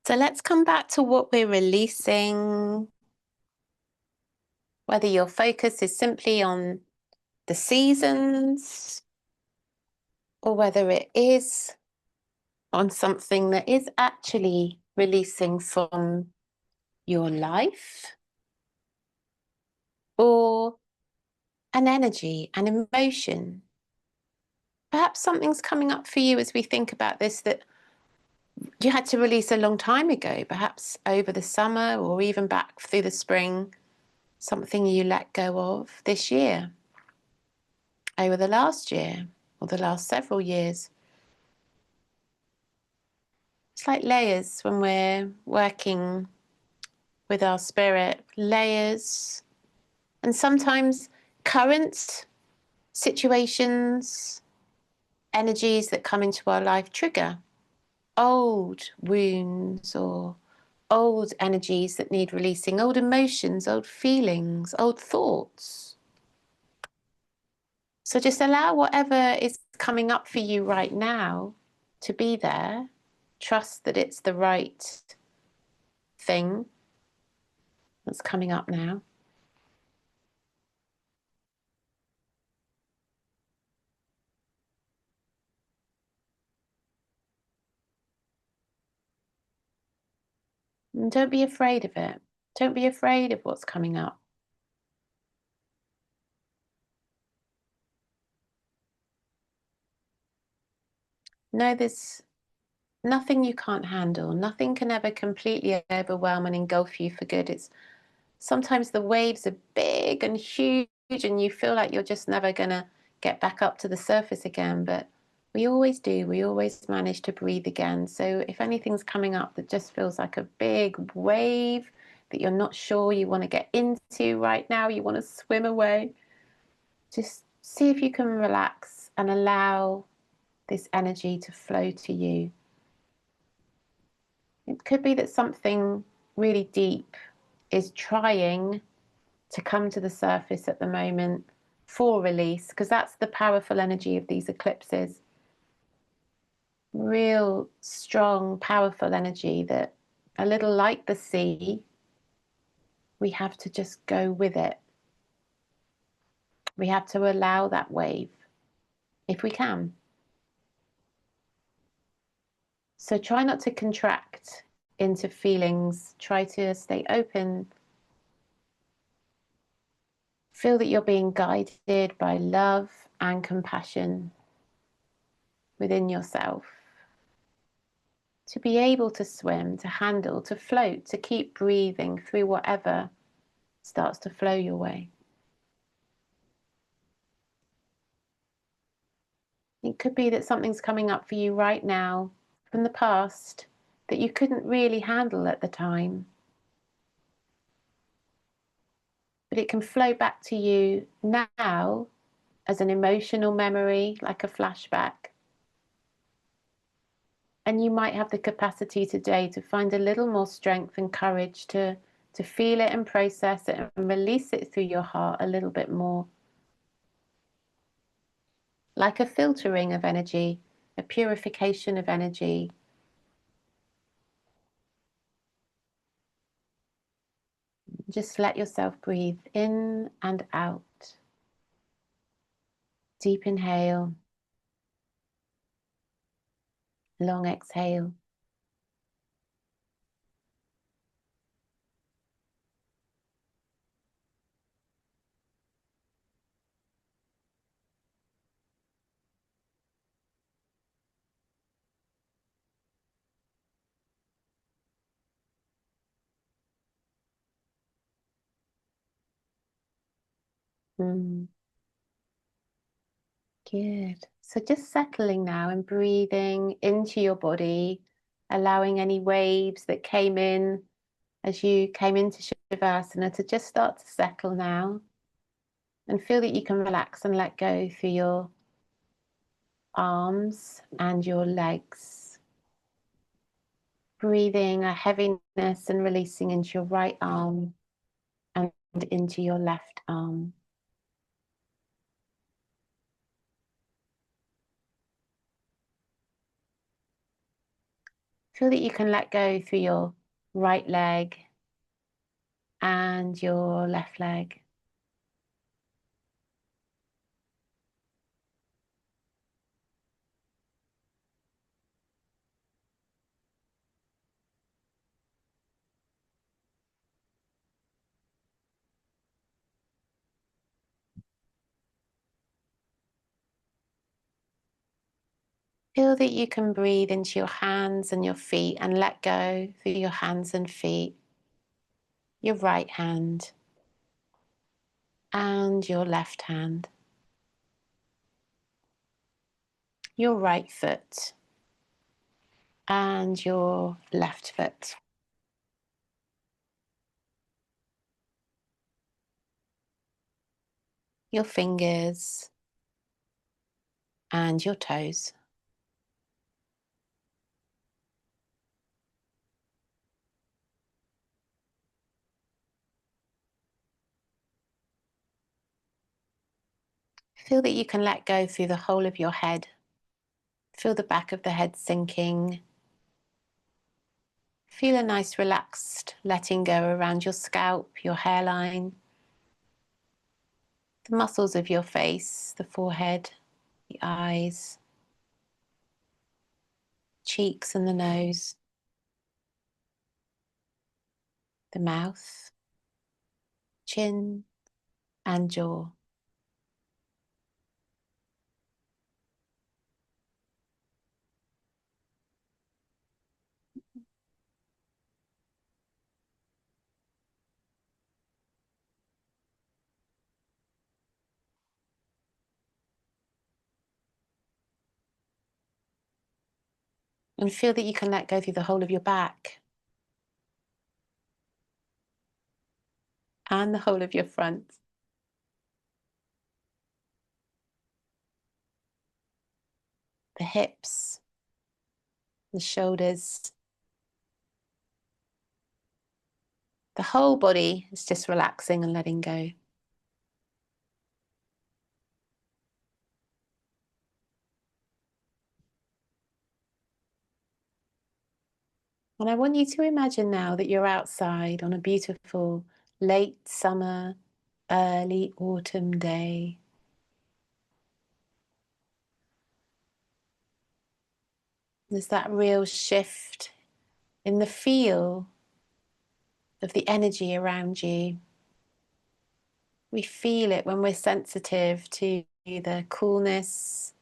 So let's come back to what we're releasing, whether your focus is simply on the seasons or whether it is on something that is actually releasing from your life, or an energy, an emotion. Perhaps something's coming up for you as we think about this that you had to release a long time ago, perhaps over the summer or even back through the spring, something you let go of this year, over the last year or the last several years. It's like layers when we're working with our spirit, layers. And sometimes current situations, energies that come into our life trigger old wounds or old energies that need releasing, old emotions, old feelings, old thoughts. So just allow whatever is coming up for you right now to be there. Trust that it's the right thing that's coming up now. And don't be afraid of it. Don't be afraid of what's coming up. No, there's nothing you can't handle. Nothing can ever completely overwhelm and engulf you for good. It's sometimes the waves are big and huge and you feel like you're just never going to get back up to the surface again. But we always do. We always manage to breathe again. So if anything's coming up that just feels like a big wave that you're not sure you want to get into right now, you want to swim away, just see if you can relax and allow this energy to flow to you. It could be that something really deep is trying to come to the surface at the moment for release, because that's the powerful energy of these eclipses. Real strong, powerful energy that, a little like the sea, we have to just go with it. We have to allow that wave if we can. So try not to contract into feelings. Try to stay open. Feel that you're being guided by love and compassion within yourself, to be able to swim, to handle, to float, to keep breathing through whatever starts to flow your way. It could be that something's coming up for you right now from the past that you couldn't really handle at the time. But it can flow back to you now as an emotional memory, like a flashback. And you might have the capacity today to find a little more strength and courage to feel it and process it and release it through your heart a little bit more. Like a filtering of energy, a purification of energy. Just let yourself breathe in and out. Deep inhale, long exhale. Mm. Good. So just settling now and breathing into your body, allowing any waves that came in as you came into Shavasana to just start to settle now, and feel that you can relax and let go through your arms and your legs. Breathing a heaviness and releasing into your right arm and into your left arm. Feel that you can let go through your right leg and your left leg. Feel that you can breathe into your hands and your feet and let go through your hands and feet, your right hand and your left hand, your right foot and your left foot. Your fingers and your toes. Feel that you can let go through the whole of your head. Feel the back of the head sinking. Feel a nice relaxed letting go around your scalp, your hairline, the muscles of your face, the forehead, the eyes, cheeks and the nose, the mouth, chin and jaw. And feel that you can let go through the whole of your back and the whole of your front. The hips, the shoulders. The whole body is just relaxing and letting go. And I want you to imagine now that you're outside on a beautiful late summer, early autumn day. There's that real shift in the feel of the energy around you. We feel it when we're sensitive to the coolness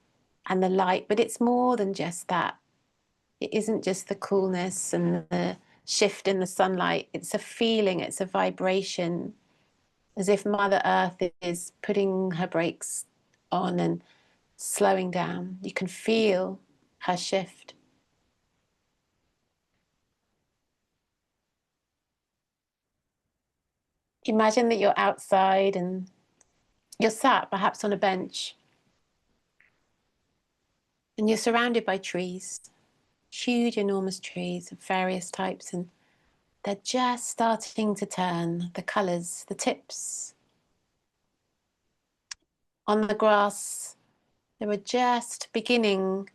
and the light, but it's more than just that. It isn't just the coolness and the shift in the sunlight. It's a feeling, it's a vibration, as if Mother Earth is putting her brakes on and slowing down. You can feel her shift. Imagine that you're outside and you're sat perhaps on a bench and you're surrounded by trees, huge, enormous trees of various types, and they're just starting to turn, the colours, the tips. On the grass, there are just beginning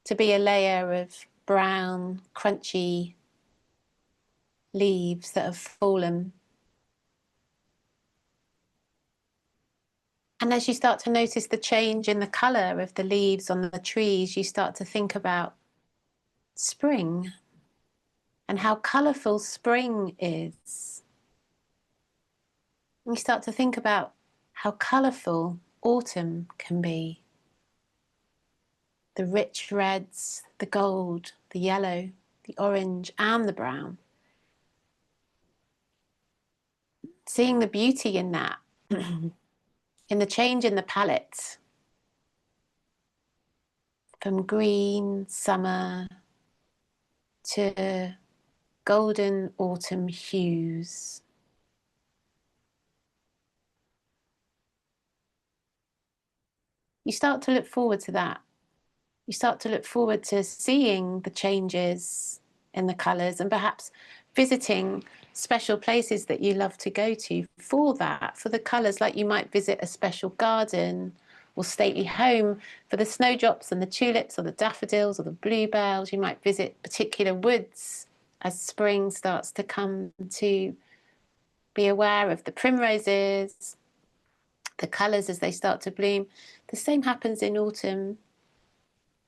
to be a layer of brown, crunchy leaves that have fallen. And as you start to notice the change in the colour of the leaves on the trees, you start to think about spring and how colourful spring is. And you start to think about how colourful autumn can be. The rich reds, the gold, the yellow, the orange and the brown. Seeing the beauty in that, in the change in the palette, from green summer to golden autumn hues. You start to look forward to that. You start to look forward to seeing the changes in the colours and perhaps visiting special places that you love to go to for that, for the colours, like you might visit a special garden or stately home for the snowdrops and the tulips or the daffodils or the bluebells. You might visit particular woods as spring starts to come, to be aware of the primroses, the colours as they start to bloom. The same happens in autumn,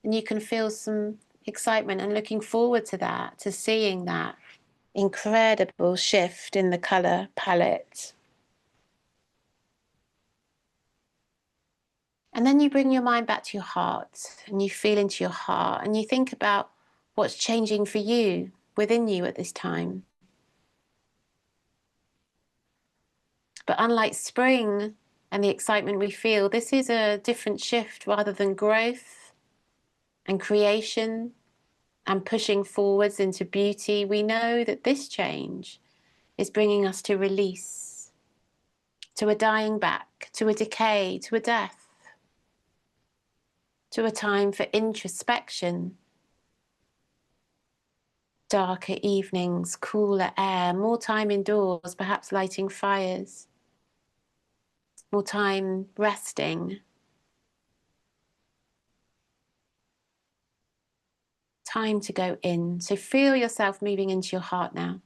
and you can feel some excitement and looking forward to that, to seeing that incredible shift in the colour palette. And then you bring your mind back to your heart, and you feel into your heart, and you think about what's changing for you, within you at this time. But unlike spring and the excitement we feel, this is a different shift. Rather than growth and creation and pushing forwards into beauty, we know that this change is bringing us to release, to a dying back, to a decay, to a death, to a time for introspection. Darker evenings, cooler air, more time indoors, perhaps lighting fires, more time resting, time to go in. So feel yourself moving into your heart now.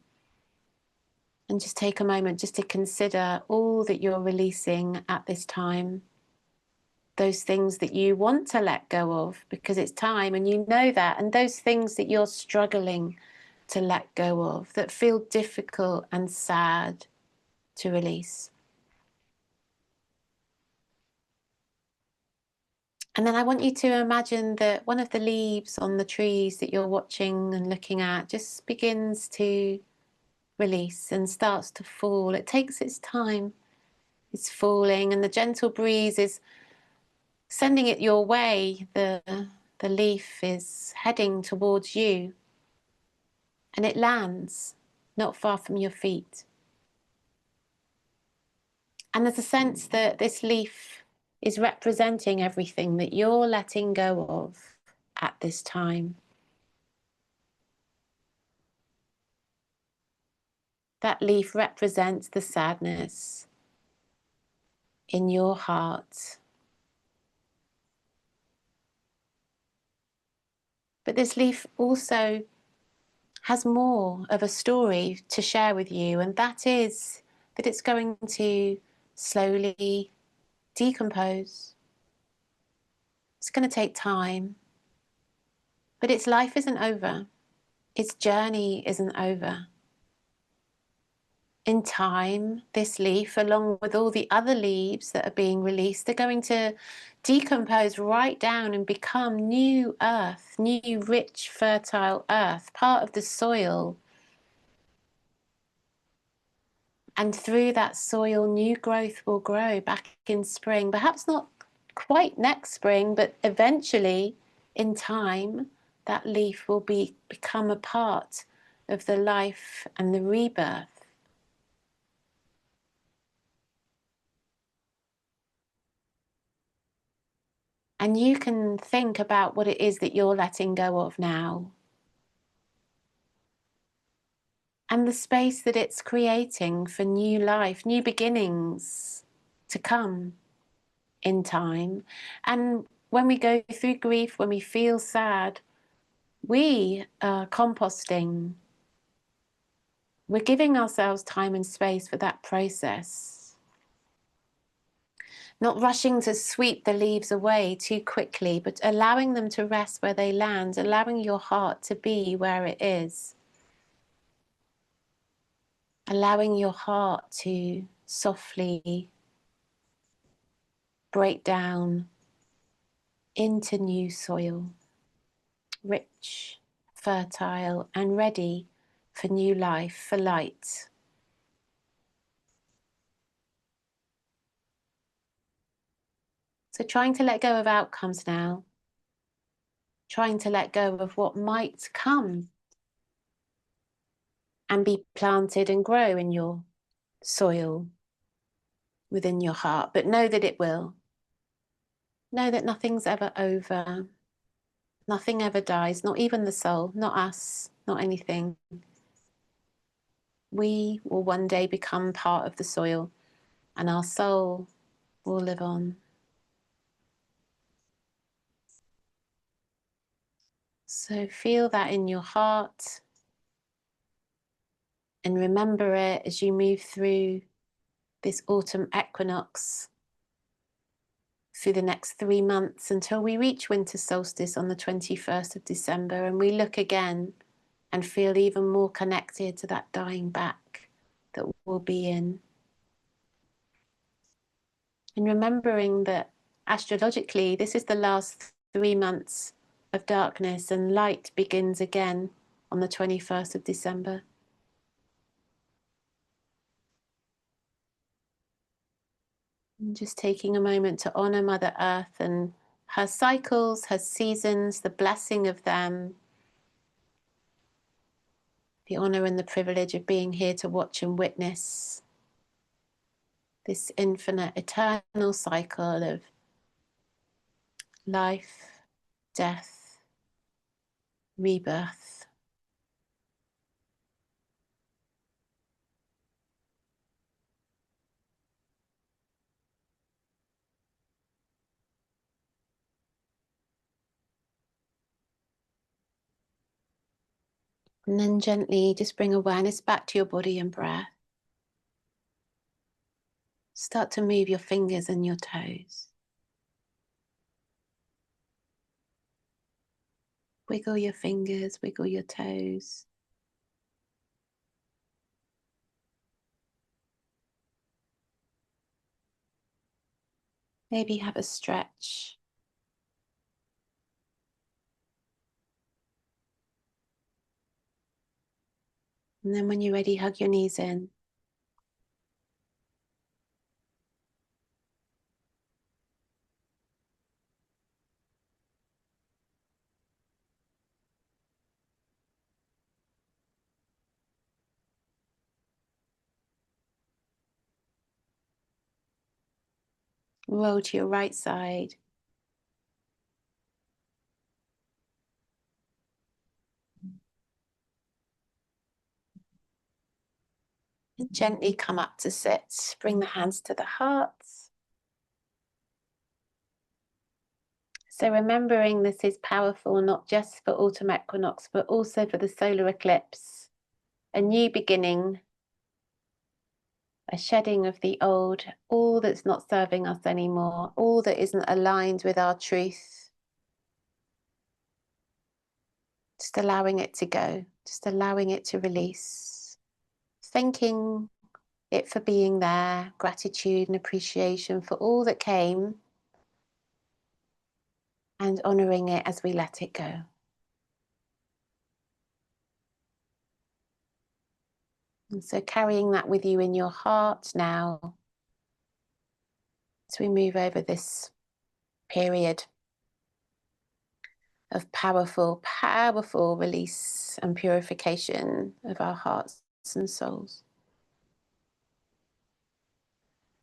And just take a moment just to consider all that you're releasing at this time. Those things that you want to let go of because it's time and you know that. And those things that you're struggling to let go of, that feel difficult and sad to release. And then I want you to imagine that one of the leaves on the trees that you're watching and looking at just begins to release and starts to fall. It takes its time. It's falling, and the gentle breeze is sending it your way. The leaf is heading towards you, and it lands not far from your feet. And there's a sense that this leaf is representing everything that you're letting go of at this time. That leaf represents the sadness in your heart. But this leaf also has more of a story to share with you, and that is that it's going to slowly decompose. It's going to take time, but its life isn't over. Its journey isn't over. In time, this leaf, along with all the other leaves that are being released, are going to decompose right down and become new earth, new, rich, fertile earth, part of the soil. And through that soil, new growth will grow back in spring. Perhaps not quite next spring, but eventually, in time, that leaf will become a part of the life and the rebirth. And you can think about what it is that you're letting go of now, and the space that it's creating for new life, new beginnings to come in time. And when we go through grief, when we feel sad, we are composting. We're giving ourselves time and space for that process. Not rushing to sweep the leaves away too quickly, but allowing them to rest where they land, allowing your heart to be where it is. Allowing your heart to softly break down into new soil, rich, fertile, and ready for new life, for light. So trying to let go of outcomes now, trying to let go of what might come and be planted and grow in your soil, within your heart, but know that it will. Know that nothing's ever over, nothing ever dies, not even the soul, not us, not anything. We will one day become part of the soil, and our soul will live on. So feel that in your heart and remember it as you move through this autumn equinox, through the next 3 months until we reach winter solstice on the 21st of December, and we look again and feel even more connected to that dying back that we'll be in. And remembering that astrologically, this is the last 3 months of darkness, and light begins again on the 21st of December. And just taking a moment to honor Mother Earth and her cycles, her seasons, the blessing of them, the honor and the privilege of being here to watch and witness this infinite, eternal cycle of life, death, rebirth. And then gently just bring awareness back to your body and breath. Start to move your fingers and your toes. Wiggle your fingers, wiggle your toes. Maybe have a stretch. And then when you're ready, hug your knees in. Roll to your right side. And gently come up to sit. Bring the hands to the heart. So remembering this is powerful not just for autumn equinox, but also for the solar eclipse. A new beginning, a shedding of the old, all that's not serving us anymore, all that isn't aligned with our truth. Just allowing it to go, just allowing it to release. Thanking it for being there, gratitude and appreciation for all that came, and honoring it as we let it go. And so carrying that with you in your heart now, as we move over this period of powerful, powerful release and purification of our hearts and souls.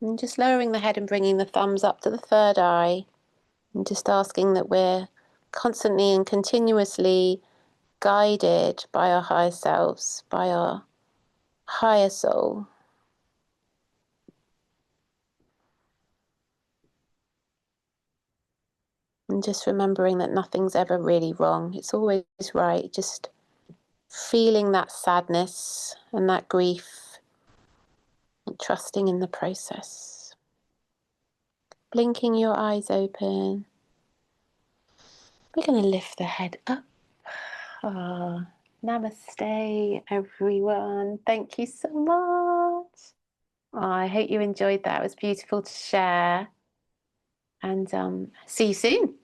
And just lowering the head and bringing the thumbs up to the third eye, and just asking that we're constantly and continuously guided by our higher selves, by our higher soul. And just remembering that nothing's ever really wrong. It's always right. Just feeling that sadness and that grief and trusting in the process. Blinking your eyes open. We're going to lift the head up. Ah, namaste, everyone. Thank you so much. Oh, I hope you enjoyed that. It was beautiful to share. And see you soon.